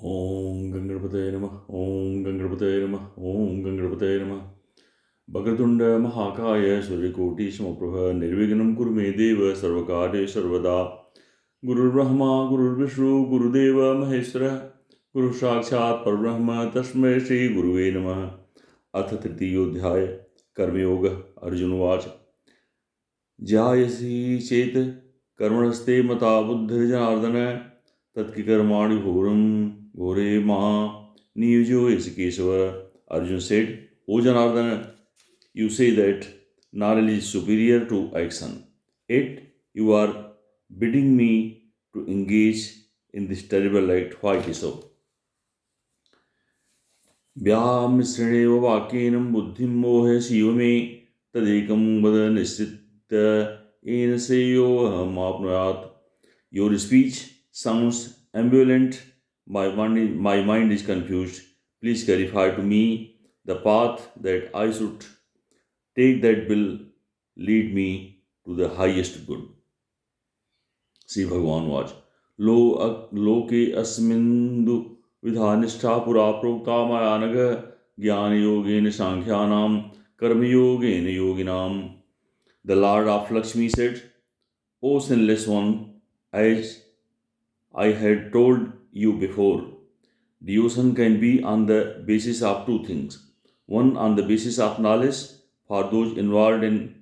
Om Gangapataye Namah. Om Gangapataye Namah. Om Gangapataye Namah. Bhagratunda Mahakaya Surikoti Samaprabha Nirvignam Kurume Deva Sarvakare Sarvada Guru Brahma Guru Vishnu Guru Deva Maheshwara Guru Sakshat Parbrahma Tasmai Shri Guruve Namah. अथ तृतीयोध्याय कर्मयोग अर्जुनवाच ज्यायसि चेत कर्मणस्ते मता बुद्धिर्जनार्दन तत्किकर्माणि घोरे महा नियुजो यस केशव. Arjun said, O Janardana, you say that knowledge is superior to action, yet you are bidding me to engage in this terrible act. Why it is so? व्यामिश्रणेव वाक्येन बुद्धिं मोहयसीव मे तदेकं वद निश्चित्य येन श्रेयोऽहमाप्नुयात्. Your speech sounds ambivalent. My mind is confused. Please clarify to me the path that I should take that will lead me to the highest good. Shri भगवान watch लोके अस्मिन्दु विधा निष्ठा पुरा प्रोक्ता मया नघ ज्ञान योगेन सांख्यानां कर्म योगेन योगिनाम. The Lord of Lakshmi said, O sinless one, as I had told you before, devotion can be on the basis of two things. One on the basis of knowledge for those involved in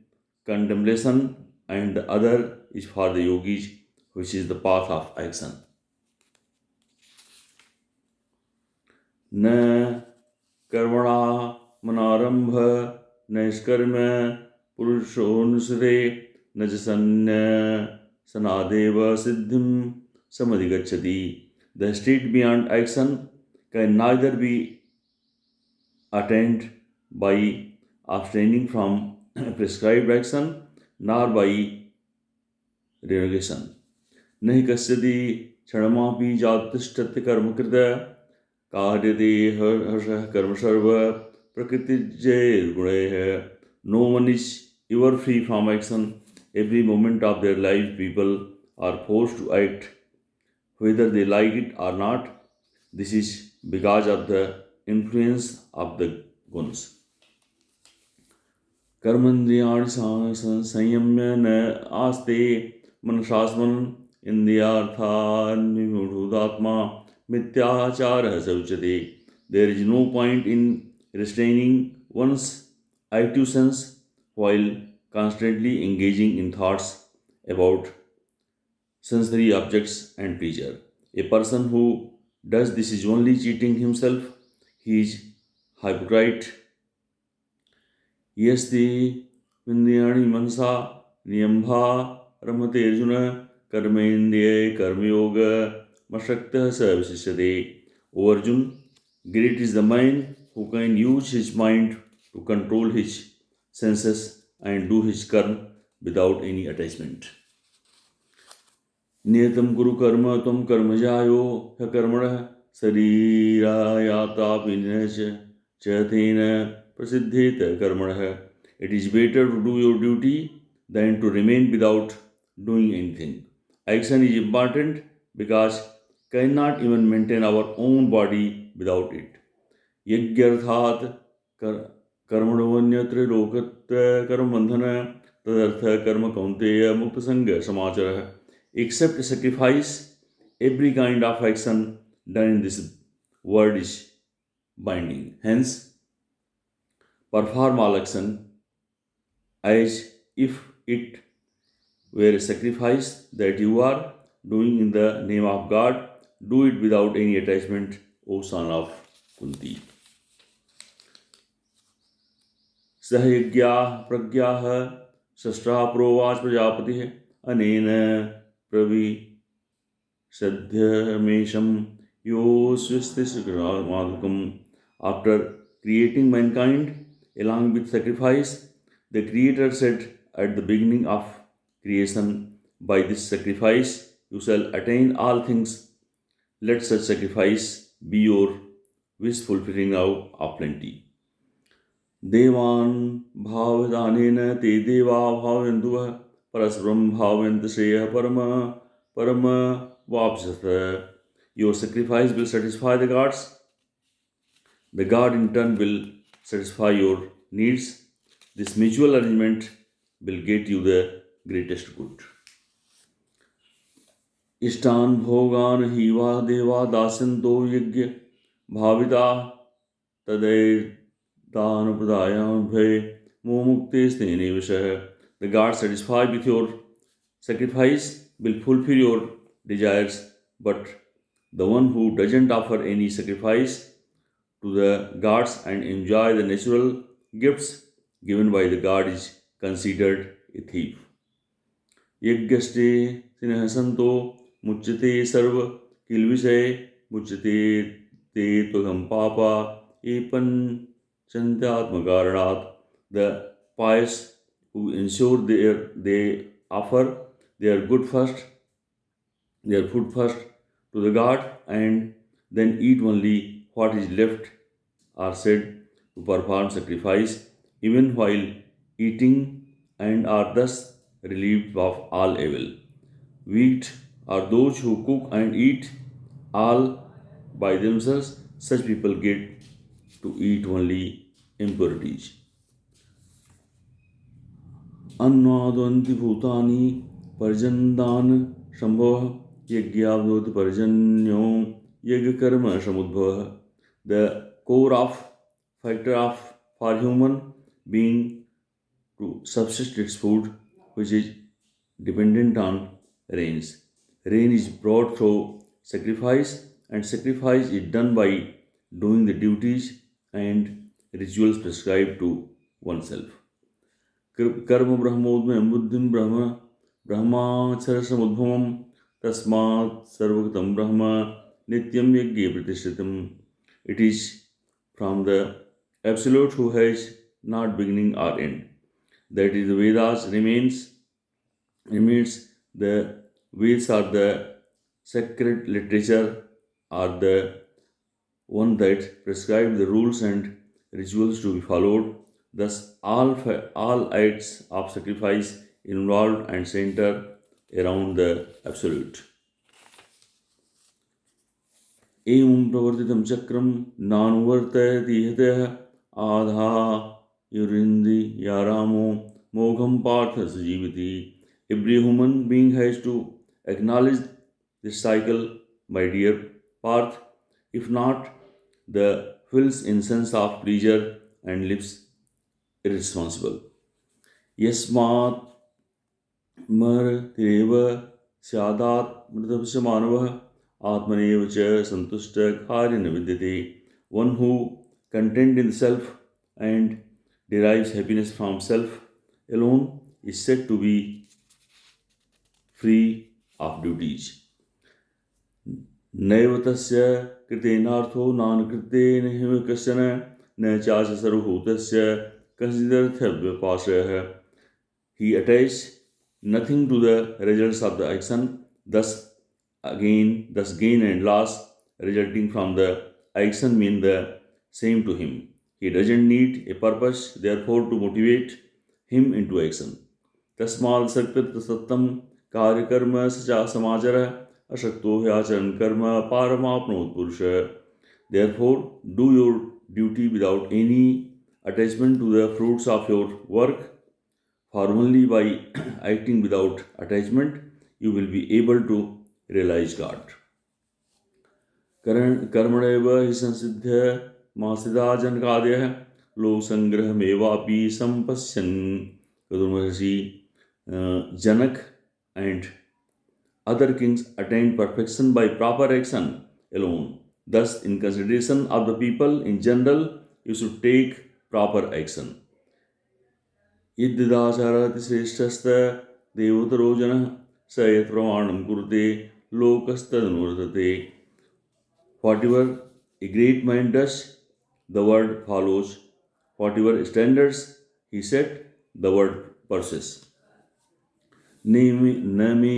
contemplation, and the other is for the yogis, which is the path of action. न कर्मणा मनारंभ नैष्कर्म पुरुषोनुसरे न च सन्न्यसनादेव सिद्धिं समधिगच्छति. The state beyond action can neither be attained by abstaining from prescribed action nor by derogation. नहि कस्यति क्षणमापि जातिष्ठत् कर्मकृत कार्यते हर्षः कर्म सर्व प्रकृतिजैर्गुणैः. No one is ever free from action. Every moment of their life people are forced to act whether they like it or not. This is because of the influence of the gunas. कर्मेन्द्रियाणि संयम्य न आस्ते मनसास्मन् इन्द्रियार्थान् विमूढात्मा मिथ्याचारः स उच्यते. There is no point in restraining one's active sense while constantly engaging in thoughts about sensory objects and pleasure. A person who does this is only cheating himself. He is hypocrite. यस्ति विन्द्रियाणि मनसा नियम्भा रमते अर्जुन कर्मेन्द्रिये कर्मयोग मशक्तः स विशिष्यते. O Arjun, great is the man who can use his mind to control his senses and do his karma without any attachment. नियतं कुरु कर्म त्वं कर्मजायो ह्यकर्मणः शरीरायातापि च तेन प्रसिद्धेत कर्मणः. It is better to do your duty than to remain without doing anything. Action is important because cannot even maintain our own body without it. यज्ञार्थात् कर्मणोऽन्यत्र लोकत्र कर्मबन्धन तदर्थ कर्म कौन्तेय मुक्तसंग समाचारः. Except sacrifice, every kind of action done in this world is binding. Hence, perform all action as if it were a sacrifice that you are doing in the name of God. Do it without any attachment, O son of Kunti. सहयज्ञाः प्रज्ञाः शस्त्राः प्रोवाच प्रजापतिः अनेन प्रविशद्यमेषं यो स्वस्थितमाधुकम्. After creating mankind along with sacrifice, the Creator said at the beginning of creation, by this sacrifice you shall attain all things. Let such sacrifice be your wish fulfilling now of plenty. देवान् भावदानेन ते देवा भावयन्तु परस्परं भावयन्त श्रेयः परम वाप्स्यथ. Your sacrifice will satisfy the gods. The god in turn will satisfy your needs. This mutual arrangement will get you the greatest good. इष्टान भोगान ही वा देवा दासंतो यज्ञ भाविता तदैतान प्रदायान भय मुमुक्ते स्तेने विषय. The gods satisfied with your sacrifice will fulfill your desires, but the one who doesn't offer any sacrifice to the gods and enjoy the natural gifts given by the god is considered a thief. यज्ञस्ते सिनः संतो मुच्यते सर्व किल्विषये मुच्यते ते त्वहं पापा एपं चन्त्यात्मकारणात्. The pious who ensure they offer their food first to the god and then eat only what is left are said to perform sacrifice even while eating and are thus relieved of all evil. Weak are those who cook and eat all by themselves. Such people get to eat only impurities. अन्नाद्वन्ति भूतानि पर्जन्दान संभवः यज्ञावधोति पर्जन्यो यज्ञकर्म समुद्भवः. The core of factor of for human being to subsist its food, which is dependent on rains. Rain is brought through sacrifice, and sacrifice is done by doing the duties and rituals prescribed to oneself. कर्म ब्रह्मोद्मयं बुद्धिं ब्रह्म ब्रह्माक्षर समुद्भवं तस्मात् सर्वगतं ब्रह्म नित्यं यज्ञे प्रतिष्ठितम्. It is from the Absolute who has not beginning or end. That is, the Vedas remains the Vedas are the sacred literature, are the one that prescribe the rules and rituals to be followed. Thus, all acts of sacrifice involved and center around the Absolute. एवं प्रवर्तितं चक्रं नानुवर्तयति यतः आधा युरिन्दी या रामो मोघं Partha सजीवति. Every human being has to acknowledge this cycle, my dear Parth. If not, the fills in sense of pleasure and lives irresponsible. यस्मात् मरतिरेव स्यादात् मृतस्य मानवः आत्मनेव च संतुष्ट कार्य न विद्यते. One who content in self and derives happiness from self alone is said to be free of duties. नैव तस्य कृतेनार्थो नानकृतेन हि कश्चन न चास्य सर्वभूतस्य कश्चिदर्थव्यपाश्रयः. He attaches nothing to the results of the action, thus gain and loss resulting from the action mean the same to him. He doesn't need a purpose, therefore, to motivate him into action. तस्मात् सकृत सत्तं कार्यकर्म सचा समाचरः अशक्तो ह्याचरण कर्म पारमाप्नोति पुरुषः. Therefore, do your duty without any attachment to the fruits of your work, for only by acting without attachment you will be able to realize God. कर्मणैव हि संसिद्ध्य मासिदा जनकादयः लोकसंग्रहमेवापि संपश्यन् कदुर्महर्षि. Janak and other kings attained perfection by proper action alone. Thus, in consideration of the people in general, you should take proper action. यद्यदाचारति श्रेष्ठस्त देवोत्तरो जनः स यत् प्रमाणं कुरुते लोकस्तदनुवर्तते. Whatever a great man does, the world follows. Whatever standards he set, the world pursues. न मे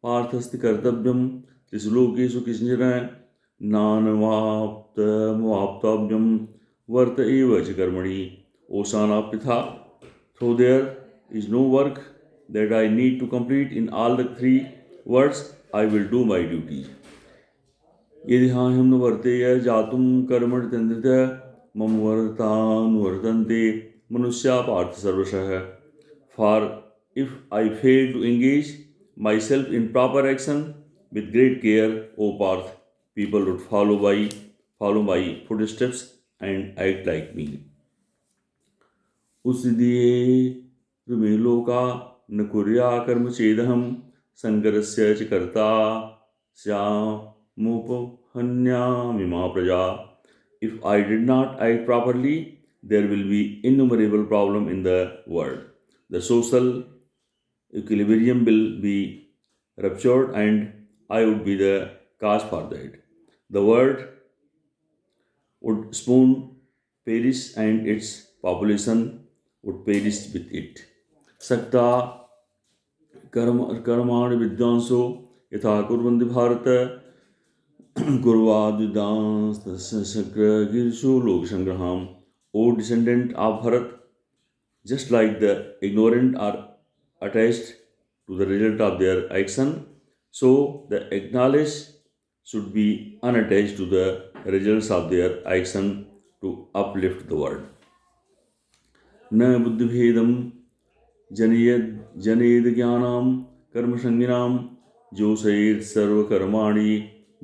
पार्थस्ति कर्तव्यं त्रिषु लोकेषु किंचन नानवाप्तमवाप्तव्यं वर्त एव च कर्मणि. O son of Pitha, though there is no work that I need to complete in all the three worlds, I will do my duty. यदि ह्यहं न वर्तेय जातुं कर्मणि तन्द्रित मम वर्तानुवर्तन्ते मनुष्या पार्थ सर्वशः. For if I fail to engage myself in proper action with great care, O Parth, people would follow my footsteps and act like me. उसदिये तुमे लोका न कुर्या कर्म चेदहम संकरस्य च कर्ता स्यामुपहन्यामिमा प्रजा. If I did not act properly, there will be innumerable problem in the world. The social equilibrium will be ruptured and I would be the cause for that. The world would soon perish and its population would perish with it. Sakta कर्माणि विद्वांसो यथा कुर्वन्ति Bharat कुर्वाद्विदांस्तस्यग्रगिरिषु लोकसंग्रहम्. O descendant of Bharat, just like the ignorant are attached to the result of their action, so the acknowledged should be unattached to the results of their action to uplift the world. न बुद्धिभेदम जनेद ज्ञानाम कर्मसंगिनाम जोषयेत् सर्वकर्माणि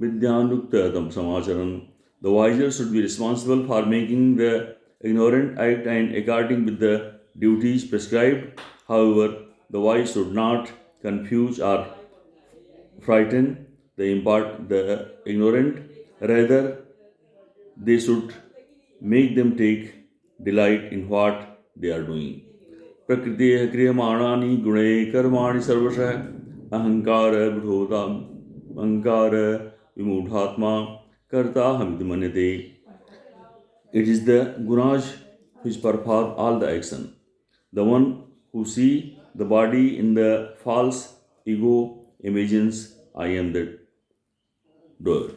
विद्यानुक्त तम समाचरन्. The wiser should be responsible for making the ignorant act and according with the duties prescribed. However, the wise should not confuse or frighten the ignorant. Rather, they should make them take delight in what they are doing. प्रकृति क्रियमाणानि गुणे कर्माणि सर्वशः अहंकार विमूढ़ात्मा कर्ता हमिति मन्यते. It is the gunas which perform all the action. The one who see the body in the false ego imagines I am the doer.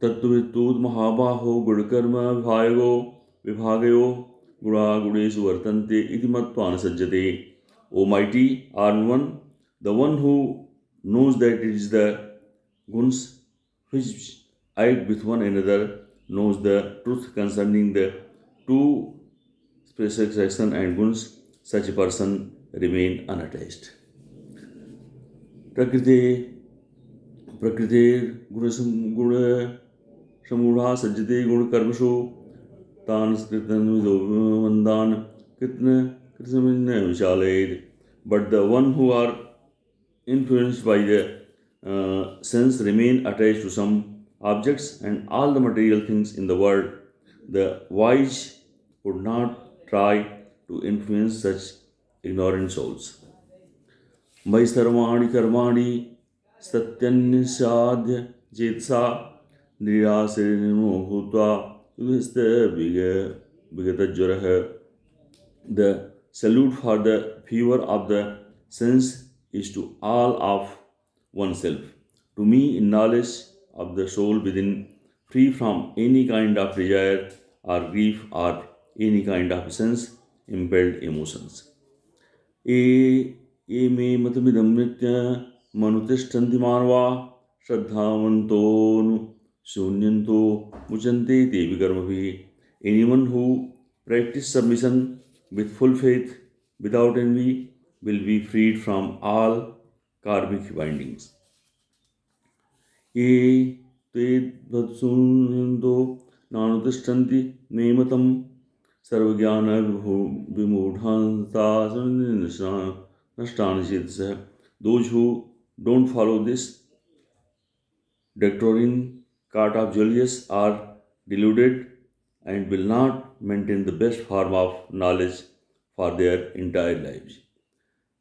तत्त्ववित्तुद महाबाहो गुणकर्म विभागयो गुणा गुणेषु वर्तन्ते इति मत्वा न सज्जते. O mighty Armed One, the one who knows that it is the guns which act with one another knows the truth concerning the two specific action and guns. Such a person remain unattached. प्रकृते गुण समूढ़ा सज्जते गुण कर्मसु तान वंदान कृतन विशालेद. But the one who are influenced by the sense remain attached to some objects and all the material things in the world. The wise would not try to influence such ignorant souls. मयि सर्वाणि कर्माणि सत्यन्निषाद्य चेतसा निराश्रयो भूत्वा विगतज्वरः. The salute for the fever of the sense is to all of oneself. To me, in knowledge of the soul within, free from any kind of desire or grief or any kind of sense impelled emotions. ये मे मतमिदं नित्य मनुतिष्ठन्ति मानवा श्रद्धावन्तो शून्यन्तो मुचन्ते तेऽपि कर्मभिः. Anyone who practices submission with full faith without envy will be freed from all karmic bindings. ये त्वेद्भत्सून्यन्तो नानुतिष्ठन्ति मे मतं सर्वज्ञान विमूढान्ताः चेतसः. Those who don't follow this doctrine cart of Julius are deluded and will not maintain the best form of knowledge for their entire lives.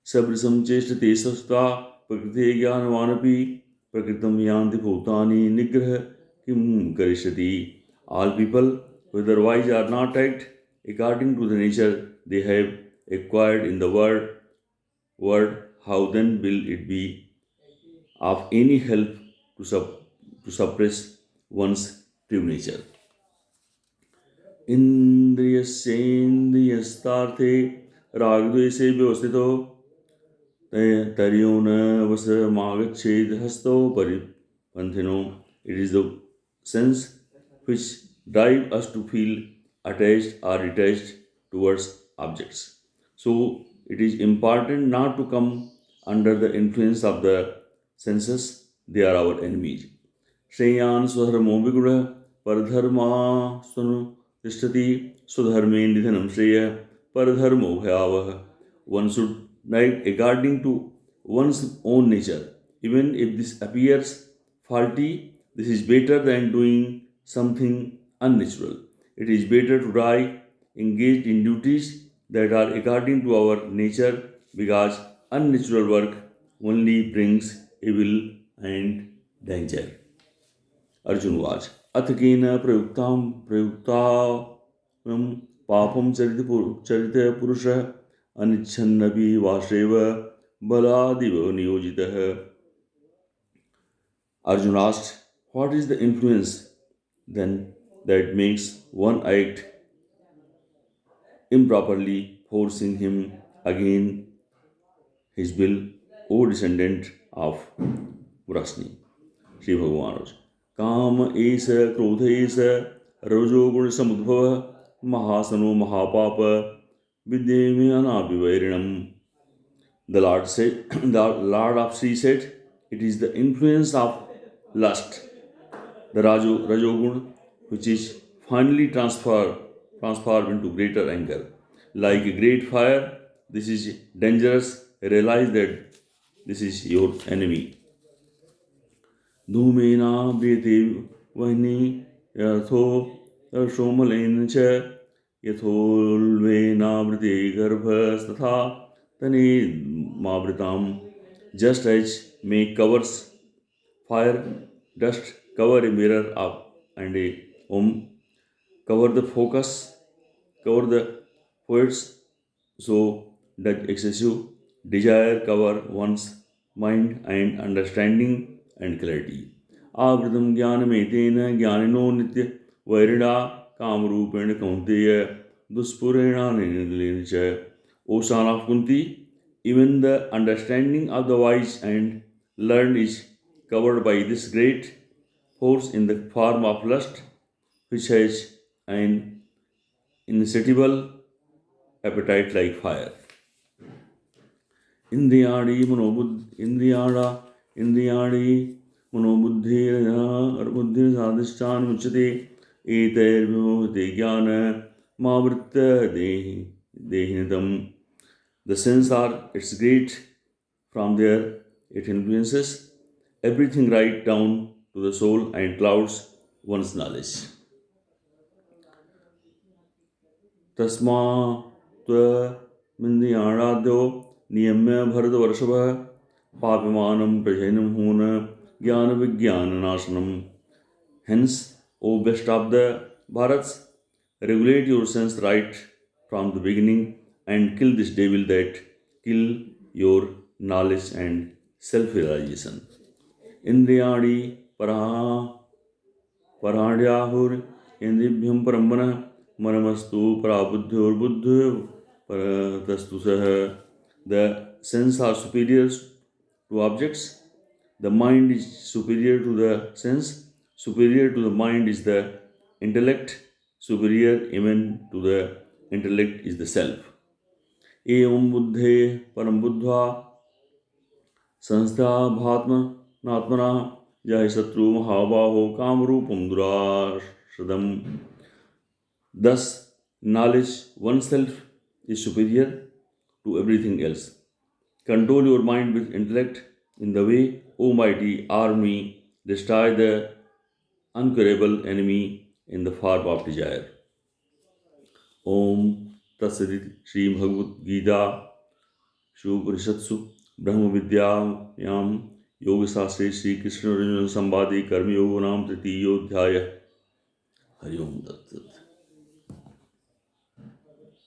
Sabrisam chestate sasta prakriti jnanavanapi prakritam yanti bhutani nigraha kim karishati. All people, whether wise or not, act according to the nature they have acquired in the world. How then will it be of any help to suppress one's true nature? इंद्रियस्येन्द्रियस्तार्थे रागद्वेषे व्यवस्थितो तर्यो न वशमागच्छेत् हस्तो Panthino, it is the sense which drive us to feel attached or detached towards objects. So it is important not to come under the influence of the senses, they are our enemies. श्रेयान् स्वधर्मो विगुणः परधर्मा स्वनु तिष्ठति स्वधर्मे निधनं श्रेयः परधर्मो भयावह. One should act according to one's own nature. Even if this appears faulty, this is better than doing something unnatural. It is better to die engaged in duties that are according to our nature, because unnatural work only brings evil and danger. अर्जुनवाच अथ केन प्रयुक्तां प्रयुक्तां पापं चरितपुरुषः अनिच्छन्नपि वासेव बलादिव नियोजितः. Arjun asked, what is the influence then that makes one act improperly, forcing him against his will, O descendant of Vrasni? Shri भगवान काम एष क्रोध एष रजोगुण समुद्भव महासनो महापाप विद्येमे अनाभिवैरिणम. The Lord said, the Lord of Sea said, it is the influence of lust, the rajogun, which is finally transformed into greater anger. Like a great fire, this is dangerous. Realize that this is your enemy. धूमेनाव्रियते वह्नि यथो सोमलेन च यथोल्बेनावृते गर्भस्तथा तनेमावृताम्. Just as may covers fire, dust cover a mirror up and a cover the focus, cover the poets, so does excessive desire cover one's mind and understanding and clarity. आवृतम ज्ञानमेतेन ज्ञानिनो नित्य वैरिणा कामरूपेण कौन्तेय दुष्पुरेणानिलेन च. O son of Kunti, even the understanding of the wise and learned is covered by this great force in the form of lust, which has an insatiable appetite like fire. इंद्रियाणि मनोबुद्धिर्साधिष्ठानमुच्यते एतैर्विमोहते ज्ञानमावृत्य देहिनतम्. The senses are its great. From there it influences everything right down to the soul and clouds one's knowledge. तस्मात्त्वमिन्द्रियाणाद्यो नियम्य भरतवर्षभः पाप्यमानं प्रजननं हून ज्ञान विज्ञान नाशनम. Hence, O best of the Bharats, regulate your sense right from the beginning and kill this devil that kill your knowledge and self-realization. Indriyani parahadyahur indribhyam parambana manamastu parabuddhyor buddhyo paratastu saha. The senses are superior to objects. The mind is superior to the sense. Superior to the mind is the intellect. Superior even to the intellect is the self. Evam buddhe param buddha संस्था भात्म नात्मना जय शत्रु महाबाहो कामरूपम दुराशदम. Thus, knowledge oneself is superior to everything else. Control your mind with intellect in the way, O mighty army, destroy the unconquerable enemy in the form of desire. Om Tatsadit. Shri Bhagavad Gita Shuprishatsu Brahma Vidyayam Yoga Sastre Shri Krishna Arjuna Sambadi Karma Yoga Nam Tritiyodhyaya. Hari Om Tat Sat.